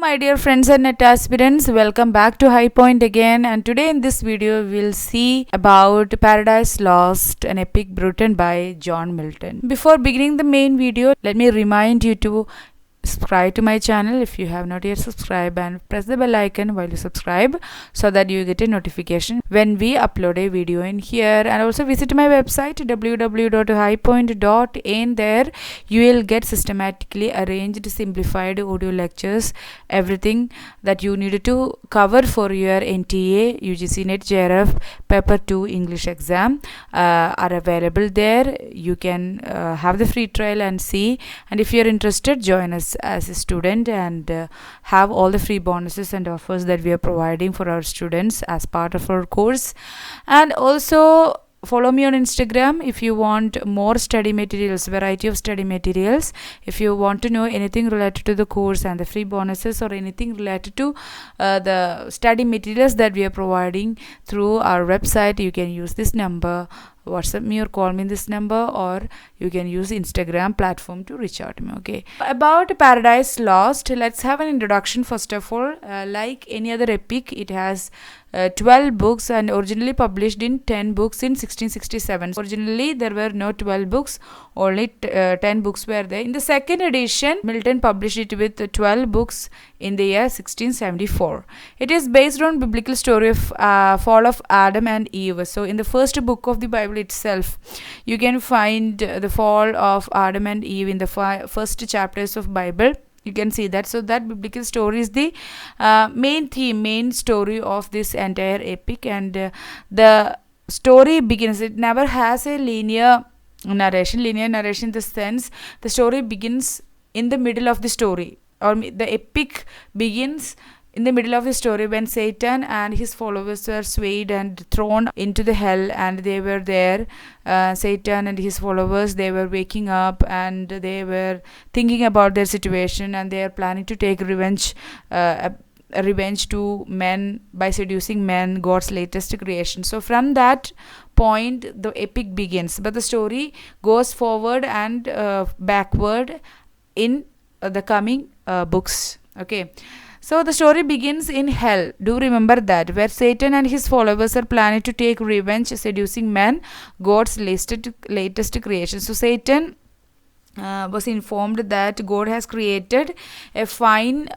my dear friends and net aspirants, welcome back to High Point again. And today in this video, we'll see about Paradise Lost, an epic written by John Milton. Before beginning the main video, let me remind you to subscribe to my channel if you have not yet subscribed, and press the bell icon while you subscribe so that you get a notification when we upload a video in here. And also visit my website www.highpoint.in. There you will get systematically arranged simplified audio lectures, everything that you needed to cover for your NTA, UGC NET JRF paper 2 English exam are available there. You can have the free trial and see, and if you are interested, join us as a student and have all the free bonuses and offers that we are providing for our students as part of our course. And also follow me on Instagram if you want more study materials, variety of study materials. If you want to know anything related to the course and the free bonuses, or anything related to the study materials that we are providing through our website, you can use this number, WhatsApp me or call me in this number, or you can use Instagram platform to reach out to me. Okay, about Paradise Lost, let's have an introduction first of all. Like any other epic, it has 12 books and originally published in 10 books in 1667. Originally there were no 12 books, only 10 books were there. In the second edition, Milton published it with 12 books in the year 1674. It is based on biblical story of fall of Adam and Eve. So in the first book of the Bible itself, you can find the fall of Adam and Eve in the first chapters of Bible. You can see that. So that biblical story is the main theme, main story of this entire epic. And the story begins, it never has a linear narration in the sense the story begins in the middle of the story, or the epic begins in the middle of the story when Satan and his followers were swayed and thrown into the hell, and they were there. Satan and his followers, they were waking up and they were thinking about their situation, and they are planning to take revenge to men by seducing men, God's latest creation. So from that point the epic begins, but the story goes forward and backward in the coming books. Okay, so the story begins in hell, do remember that, where Satan and his followers are planning to take revenge, seducing men, God's latest creation. So Satan was informed that God has created a fine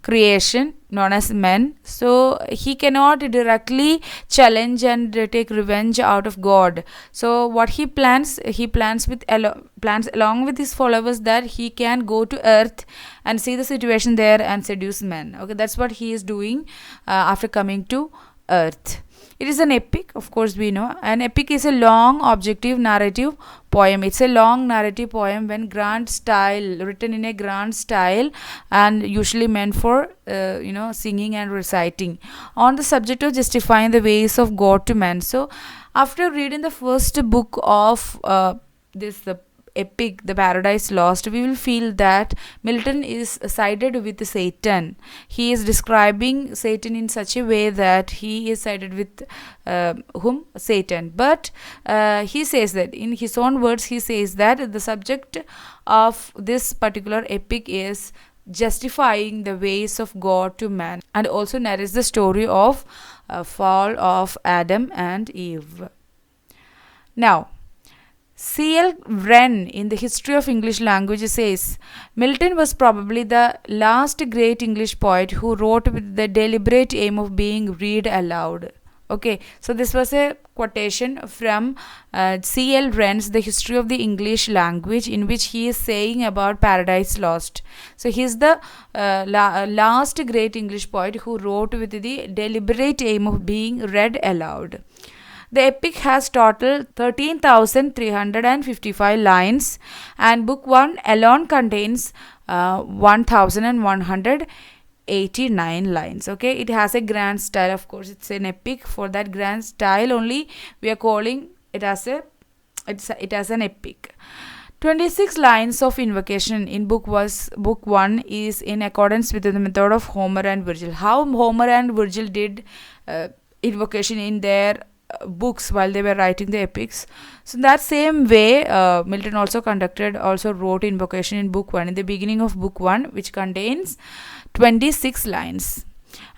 creation known as men. So he cannot directly challenge and take revenge out of God. So what he plans along with his followers that he can go to earth and see the situation there and seduce men. Okay, that's what he is doing after coming to earth. It is an epic, of course we know. An epic is a long objective narrative poem. It's a long narrative poem when grand style, written in a grand style, and usually meant for singing and reciting, on the subject of justifying the ways of God to man. So after reading the first book of the epic, the Paradise Lost, we will feel that Milton is sided with Satan. He is describing Satan in such a way that he is sided with Satan. But he says that, in his own words, he says that the subject of this particular epic is justifying the ways of God to man, and also narrates the story of fall of Adam and Eve. Now, C.L. Wren in the History of English Language says, Milton was probably the last great English poet who wrote with the deliberate aim of being read aloud. Okay, so this was a quotation from C.L. Wren's The History of the English Language, in which he is saying about Paradise Lost. So he is the last great English poet who wrote with the deliberate aim of being read aloud. The epic has total 13,355 lines, and book 1 alone contains 1,189 lines. Okay, it has a grand style. Of course, it's an epic. For that grand style only, we are calling it as an epic. 26 lines of invocation in book 1 is in accordance with the method of Homer and Virgil. How Homer and Virgil did invocation in their books while they were writing the epics. So in that same way, Milton also wrote invocation in book 1, in the beginning of book 1, which contains 26 lines.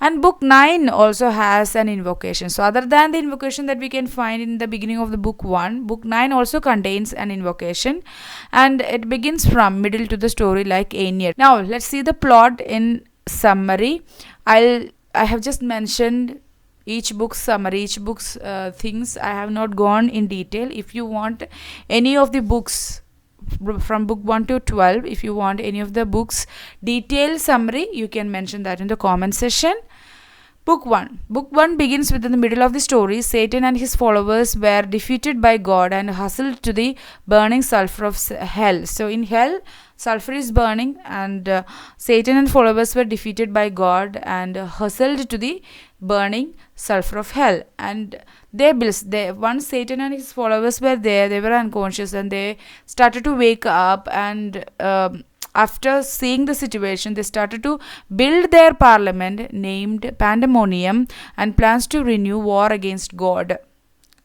And book 9 also has an invocation. So other than the invocation that we can find in the beginning of the book 1, book 9 also contains an invocation, and it begins from middle to the story like Aeneid. Now let's see the plot in summary. I have just mentioned each book's summary, each book's things. I have not gone in detail. If you want any of the books from book 1 to 12, if you want any of the books detailed summary, you can mention that in the comment section. Book 1 begins within the middle of the story. Satan and his followers were defeated by God and hustled to the burning sulfur of hell. So in hell, sulfur is burning, and Satan and followers were defeated by God and hustled to the burning sulfur of hell. And once Satan and his followers were there, they were unconscious, and they started to wake up, and after seeing the situation, they started to build their parliament named Pandemonium, and plans to renew war against God.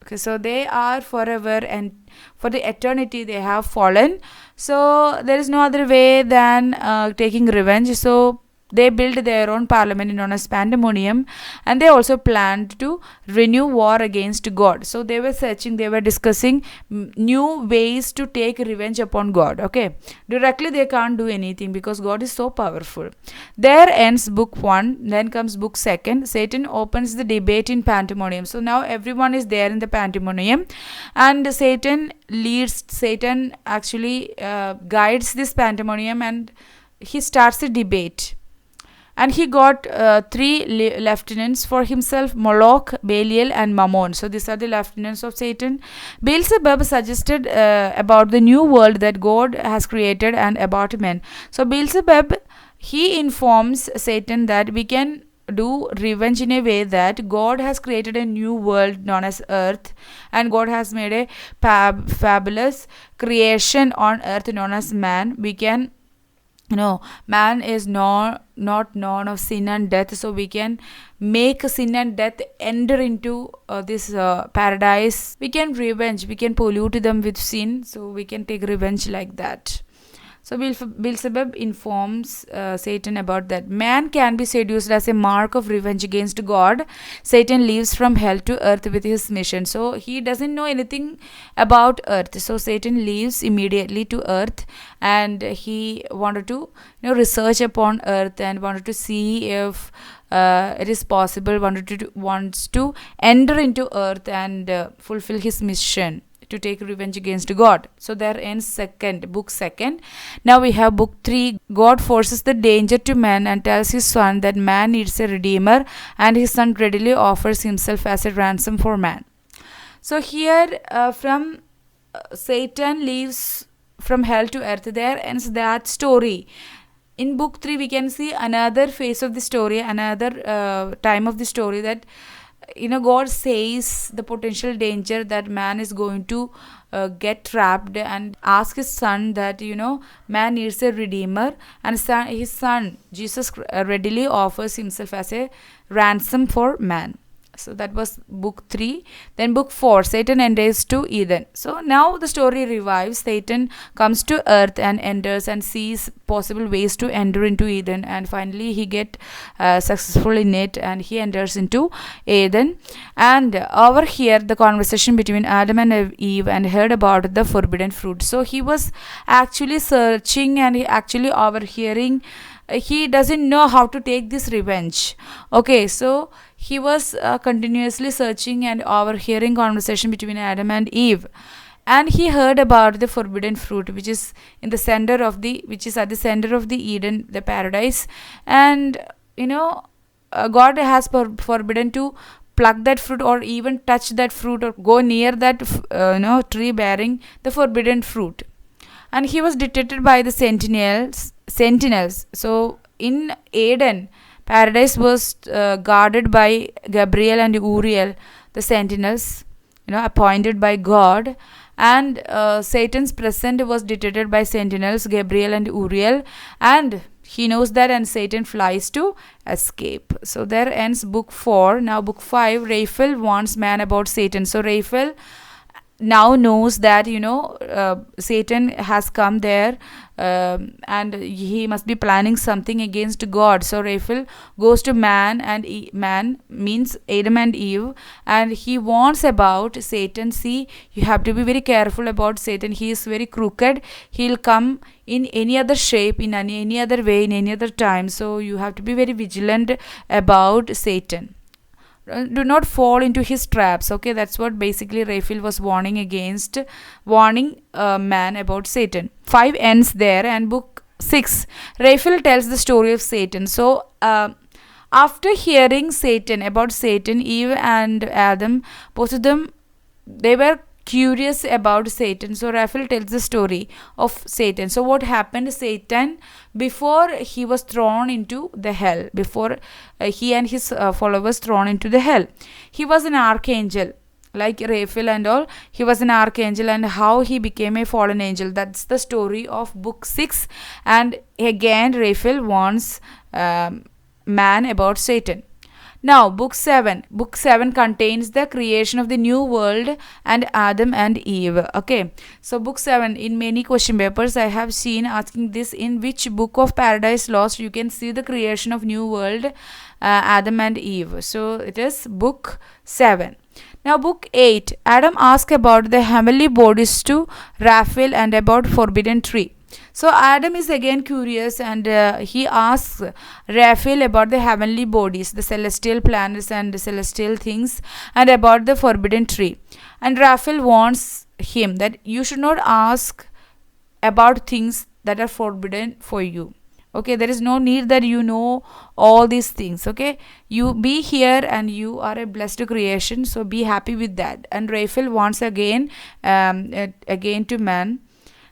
Okay, so they are forever, and for the eternity they have fallen. So there is no other way than taking revenge. So they built their own parliament known as Pandemonium, and they also planned to renew war against God. So they were discussing new ways to take revenge upon God. Okay, directly they can't do anything because God is so powerful. There ends book 1. Then comes book 2. Satan opens the debate in Pandemonium. So now everyone is there in the Pandemonium, and Satan actually guides this Pandemonium, and he starts a debate. And he got 3 lieutenants for himself: Moloch, Belial, and Mammon. So these are the lieutenants of Satan. Beelzebub suggested about the new world that God has created and about men. So Beelzebub, he informs Satan that we can do revenge in a way that God has created a new world known as earth, and God has made a fabulous creation on earth known as man. We can, man is not known of sin and death, so we can make sin and death enter into this paradise. We can pollute them with sin, so we can take revenge like that. So Beelzebub informs Satan about that. Man can be seduced as a mark of revenge against God. Satan leaves from hell to earth with his mission. So he doesn't know anything about earth. So Satan leaves immediately to earth, and he wanted to research upon earth and wanted to see if it is possible, wants to enter into earth and fulfill his mission to take revenge against God. So there ends book 2. Now we have book 3. God forces the danger to man and tells his son that man needs a redeemer, and his son readily offers himself as a ransom for man. So here from Satan leaves from hell to earth, there ends that story. In book 3 we can see another phase of the story, another time of the story, that God says the potential danger that man is going to get trapped, and ask his son that man needs a redeemer, and his son Jesus readily offers himself as a ransom for man. So that was book 3. Then book 4, Satan enters to Eden. So now the story revives. Satan comes to earth and enters and sees possible ways to enter into Eden, and finally he get successful in it, and he enters into Eden. And over here the conversation between Adam and Eve, and heard about the forbidden fruit. So he was actually searching, and he actually overhearing. He doesn't know how to take this revenge. Okay, so he was continuously searching and overhearing conversation between Adam and Eve, and he heard about the forbidden fruit, which is at the center of the Eden, the paradise. And God has forbidden to pluck that fruit, or even touch that fruit, or go near that tree bearing the forbidden fruit. And he was detected by the sentinels. So in Eden, paradise was guarded by Gabriel and Uriel, the sentinels, appointed by God. And Satan's presence was detected by sentinels, Gabriel and Uriel. And He knows that, and Satan flies to escape. So there ends book 4. Now book 5, Raphael warns man about Satan. So Raphael now knows that Satan has come there, and he must be planning something against God. So Raphael goes to man, and man means Adam and Eve, and he warns about Satan. See, you have to be very careful about Satan. He is very crooked. He'll come in any other shape, in any other way, in any other time. So you have to be very vigilant about Satan. Do not fall into his traps. Okay, that's what basically Raphael was warning man about Satan. 5 ends there, and book 6, Raphael tells the story of Satan. So after hearing about Satan, Eve and Adam, both of them, they were curious about Satan. So Raphael tells the story of Satan. So what happened? Satan, before he was thrown into the hell, before he and his followers thrown into the hell, he was an archangel like Raphael and all. He was an archangel, and how he became a fallen angel. That's the story of book 6. And again Raphael warns man about Satan. Now, book 7. Book 7 contains the creation of the new world and Adam and Eve. Okay. So, book 7, in many question papers, I have seen asking this: in which book of Paradise Lost you can see the creation of new world, Adam and Eve. So, it is book 7. Now, book 8. Adam asked about the heavenly bodies to Raphael and about forbidden tree. So Adam is again curious, and he asks Raphael about the heavenly bodies, the celestial planets and the celestial things, and about the forbidden tree. And Raphael warns him that you should not ask about things that are forbidden for you. Okay, there is no need that you know all these things. Okay, you be here and you are a blessed creation, so be happy with that. And Raphael warns again to man.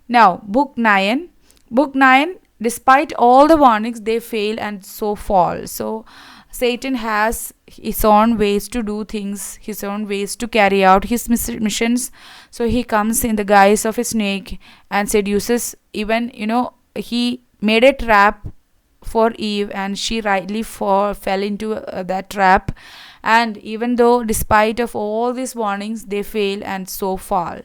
Now, book 9. Book 9, despite all the warnings, they fail and so fall. So, Satan has his own ways to do things, his own ways to carry out his missions. So, he comes in the guise of a snake and seduces. Even, he made a trap for Eve, and she rightly fell into that trap. And even though, despite of all these warnings, they fail and so fall.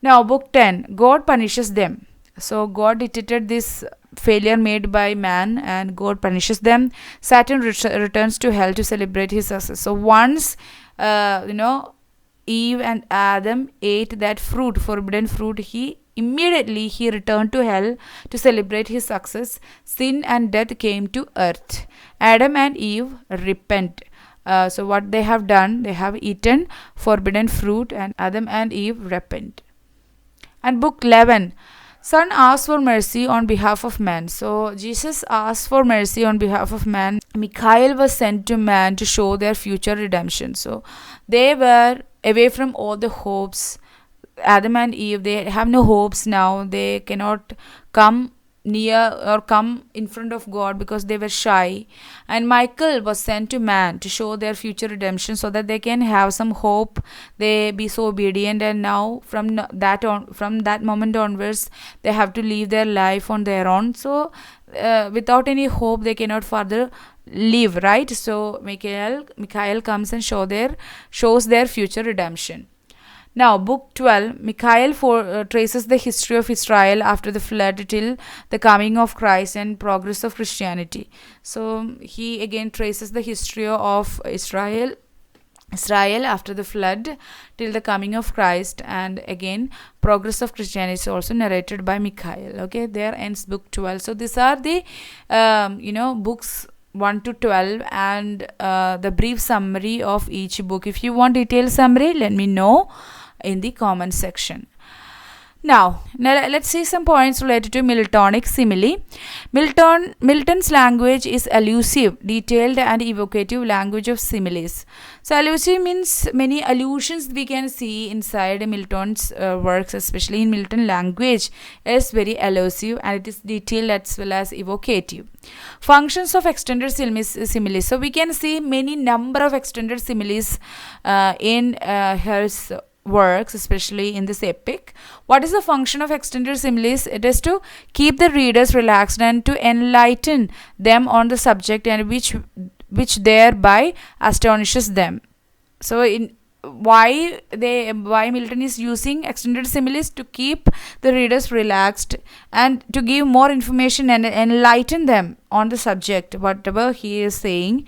Now, book 10, God punishes them. So, God detected this failure made by man, and God punishes them. Saturn returns to hell to celebrate his success. So, once, Eve and Adam ate that forbidden fruit, he returned to hell to celebrate his success. Sin and death came to earth. Adam and Eve repent. So, what they have done, they have eaten forbidden fruit, and Adam and Eve repent. And book 11, Son asks for mercy on behalf of man. So Jesus asked for mercy on behalf of man. Michael was sent to man to show their future redemption. So they were away from all the hopes. Adam and Eve, they have no hopes now. They cannot come near or come in front of God because they were shy. And Michael was sent to man to show their future redemption so that they can have some hope. They be so obedient, and now from that moment onwards, they have to live their life on their own. So without any hope, they cannot further live, right? So Michael comes and shows their future redemption. Now, book 12, Michael traces the history of Israel after the flood till the coming of Christ and progress of Christianity. So, he again traces the history of Israel after the flood till the coming of Christ, and again progress of Christianity is also narrated by Michael. Okay, there ends book 12. So, these are the books 1 to 12 and the brief summary of each book. If you want detailed summary, let me know in the comment section. Now let's see some points related to Miltonic simile. Milton's language is allusive, detailed and evocative language of similes. So allusive means many allusions we can see inside Milton's works, especially in Milton language is very allusive, and it is detailed as well as evocative. Functions of extended similes. So we can see many number of extended similes in his works, especially in this epic. What is the function of extended similes? It is to keep the readers relaxed and to enlighten them on the subject, and which thereby astonishes them. So in why Milton is using extended similes? To keep the readers relaxed and to give more information and enlighten them on the subject, whatever he is saying.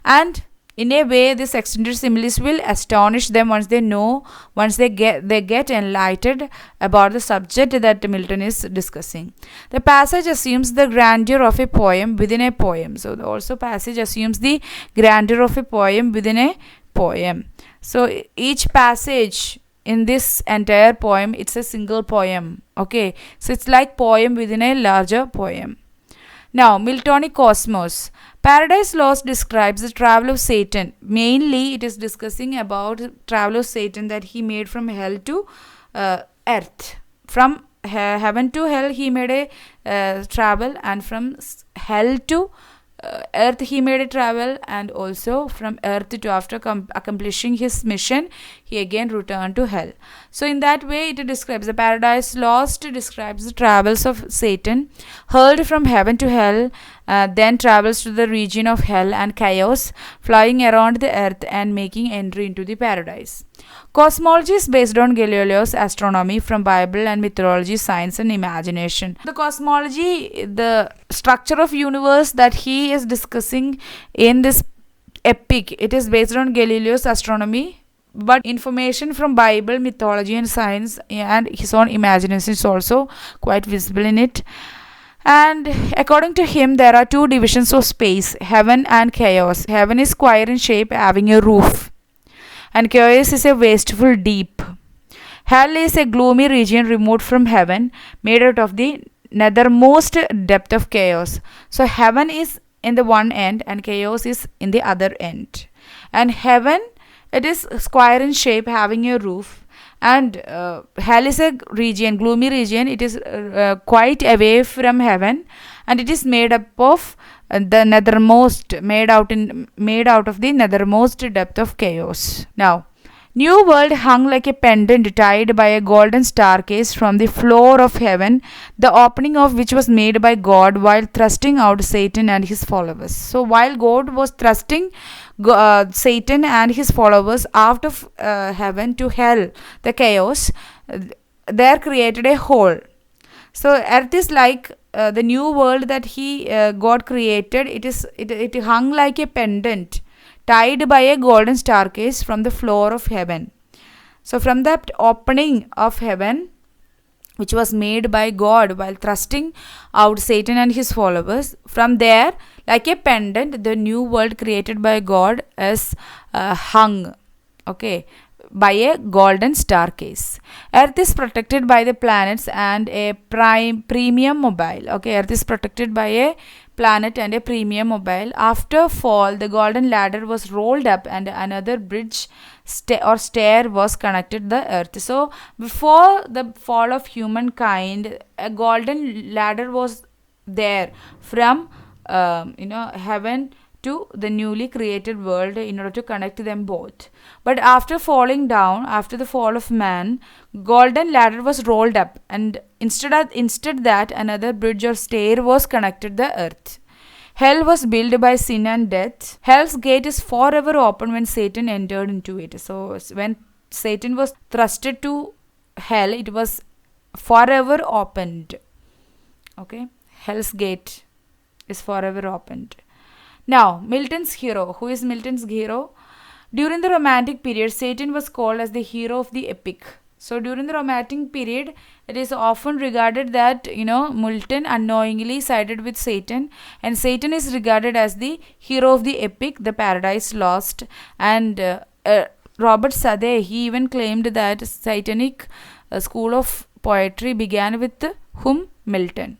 And in a way, this extended similes will astonish them once they get enlightened about the subject that Milton is discussing. The passage assumes the grandeur of a poem within a poem. So the also passage assumes the grandeur of a poem within a poem. So each passage in this entire poem, it's a single poem. Okay, so it's like poem within a larger poem. Now, Miltonic Cosmos. Paradise Lost describes the travel of Satan. Mainly, it is discussing about the travel of Satan that he made from hell to earth. From heaven to hell, he made a travel, and from hell to earth he made a travel, and also from earth to, after accomplishing his mission, he again returned to hell. So in that way, it describes the Paradise Lost, describes the travels of Satan, hurled from heaven to hell, then travels to the region of hell and chaos, flying around the earth and making entry into the paradise. Cosmology is based on Galileo's astronomy from Bible and mythology, science and imagination. The cosmology, the structure of universe that he is discussing in this epic, it is based on Galileo's astronomy, but information from Bible, mythology and science and his own imagination is also quite visible in it. And according to him, there are two divisions of space, heaven and chaos. Heaven is square in shape, having a roof, and chaos is a wasteful deep. Hell is a gloomy region removed from heaven, made out of the nethermost depth of chaos. So heaven is in the one end and chaos is in the other end. And heaven, it is square in shape, having a roof, and hell is a region, gloomy region. It is quite away from heaven, and it is made up of the nethermost, made out of the nethermost depth of chaos. Now, New World hung like a pendant tied by a golden staircase from the floor of heaven, the opening of which was made by God while thrusting out Satan and his followers. So while God was thrusting Satan and his followers out of heaven to hell, the chaos, there created a hole. So earth is like the new world that God created. It hung like a pendant tied by a golden staircase from the floor of heaven. So from that opening of heaven, which was made by God while thrusting out Satan and his followers, from there, like a pendant, the new world created by God is hung, okay, by a golden staircase. Earth is protected by the planets and a premium mobile. Okay, Earth is protected by a planet and a premium mobile. After fall, the golden ladder was rolled up and another bridge or stair was connected to the earth. So before the fall of humankind, a golden ladder was there from heaven to the newly created world in order to connect them both. But after falling down, after the fall of man, golden ladder was rolled up, and instead that another bridge or stair was connected to the earth. Hell was built by sin and death. Hell's gate is forever open when Satan entered into it. So when Satan was thrusted to hell, it was forever opened. Okay, Hell's gate is forever opened. Now, Milton's hero. Who is Milton's hero? During the Romantic period, Satan was called as the hero of the epic. So, during the Romantic period, it is often regarded that, Milton unknowingly sided with Satan, and Satan is regarded as the hero of the epic, the Paradise Lost. And Robert Southey, he even claimed that Satanic school of poetry began with whom? Milton.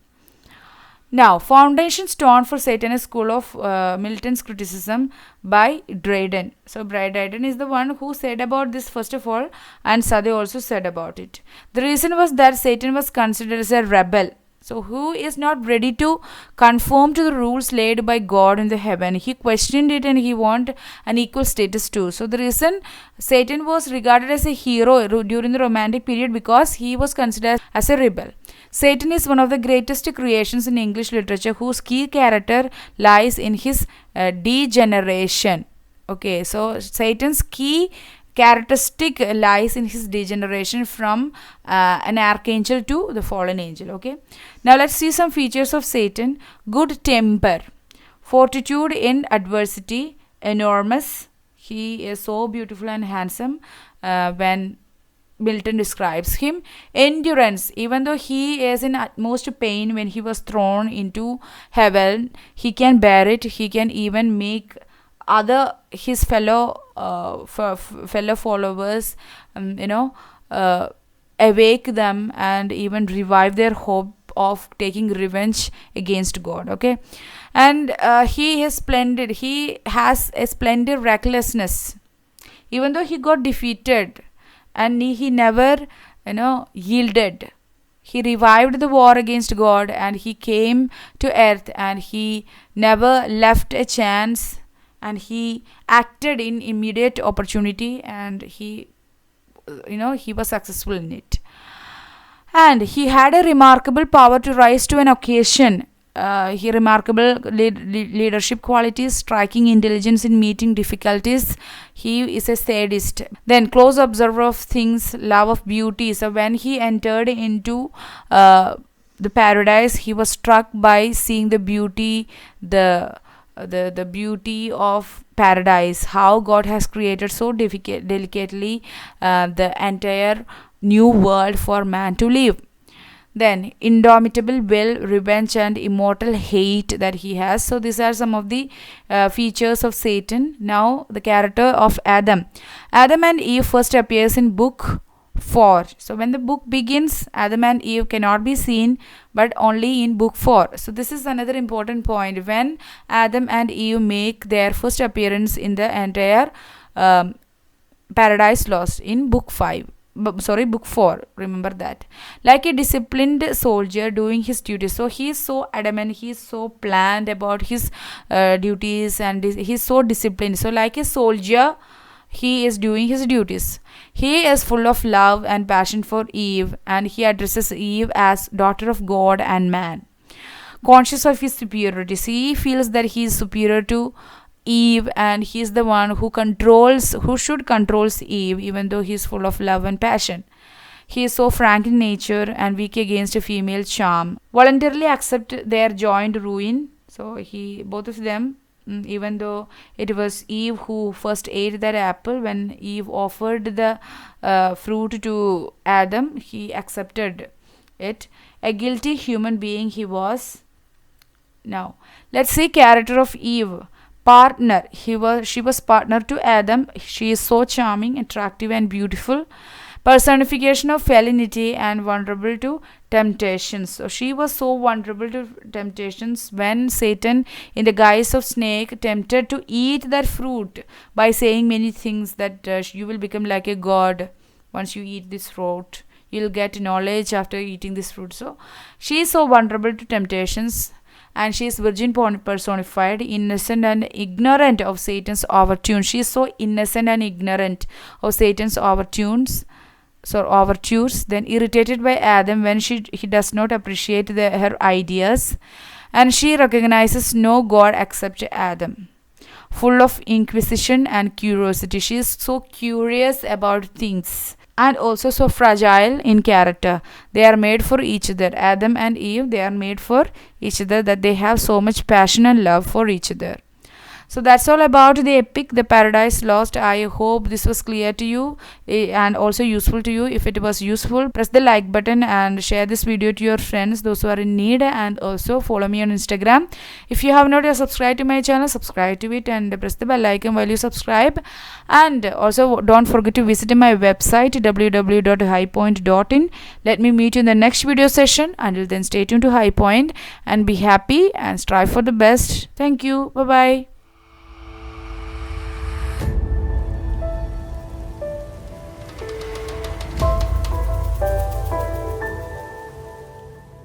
Now, foundation stone for Satanist school of Milton's criticism by Dryden. So, Dryden is the one who said about this first of all, and Southey also said about it. The reason was that Satan was considered as a rebel. So who is not ready to conform to the rules laid by God in the heaven? He questioned it and he want an equal status too. So the reason Satan was regarded as a hero during the Romantic period, because he was considered as a rebel. Satan is one of the greatest creations in English literature, whose key character lies in his degeneration. Okay, so Satan's key characteristic lies in his degeneration from an archangel to the fallen angel. Okay, now let's see some features of Satan. Good temper, fortitude in adversity, enormous. He is so beautiful and handsome when Milton describes him. Endurance, even though he is in utmost pain when he was thrown into heaven, he can bear it. He can even make his fellow followers awake them and even revive their hope of taking revenge against God. Okay, and he has a splendid recklessness, even though he got defeated, and he never yielded. He revived the war against God, and he came to earth, and he never left a chance, and he acted in immediate opportunity, and he was successful in it. And he had a remarkable power to rise to an occasion. He remarkable leadership qualities, striking intelligence in meeting difficulties. He is a sadist. Then close observer of things, love of beauty. So when he entered into the paradise, he was struck by seeing the beauty, the beauty of paradise, how God has created so delicately the entire new world for man to live. Then indomitable will, revenge, and immortal hate that he has. So these are some of the features of Satan. Now the character of Adam and Eve first appears in book 4. So when the book begins, Adam and Eve cannot be seen, but only in book 4. So this is another important point. When Adam and Eve make their first appearance in the entire Paradise Lost in book 4, remember that. Like a disciplined soldier doing his duties. So he is so adamant, he is so planned about his duties, and he is so disciplined. So like a soldier, he is doing his duties. He is full of love and passion for Eve, and he addresses Eve as daughter of God and man. Conscious of his superiority, he feels that he is superior to Eve, and he is the one who should control Eve, even though he is full of love and passion. He is so frank in nature and weak against a female charm. Voluntarily accept their joint ruin. So both of them, even though it was Eve who first ate that apple, when Eve offered the fruit to Adam, he accepted it. A guilty human being he was. Now let's see character of Eve. Partner, she was partner to Adam. She is so charming, attractive, and beautiful. Personification of femininity and vulnerable to temptations. So she was so vulnerable to temptations when Satan, in the guise of snake, tempted to eat that fruit by saying many things, that you will become like a god once you eat this fruit. You'll get knowledge after eating this fruit. So she is so vulnerable to temptations, and she is virgin personified, innocent and ignorant of Satan's overtures. She is so innocent and ignorant of Satan's overtures. Then irritated by Adam when he does not appreciate her ideas, and she recognizes no God except Adam. Full of inquisition and curiosity, she is so curious about things, and also so fragile in character. They are made for each other. Adam and Eve, they are made for each other, that they have so much passion and love for each other. So that's all about the epic, The Paradise Lost. I hope this was clear to you and also useful to you. If it was useful, press the like button and share this video to your friends, those who are in need, and also follow me on Instagram. If you have not yet subscribed to my channel, subscribe to it and press the bell icon while you subscribe. And also don't forget to visit my website www.highpoint.in. Let me meet you in the next video session. Until then, stay tuned to High Point and be happy and strive for the best. Thank you. Bye bye.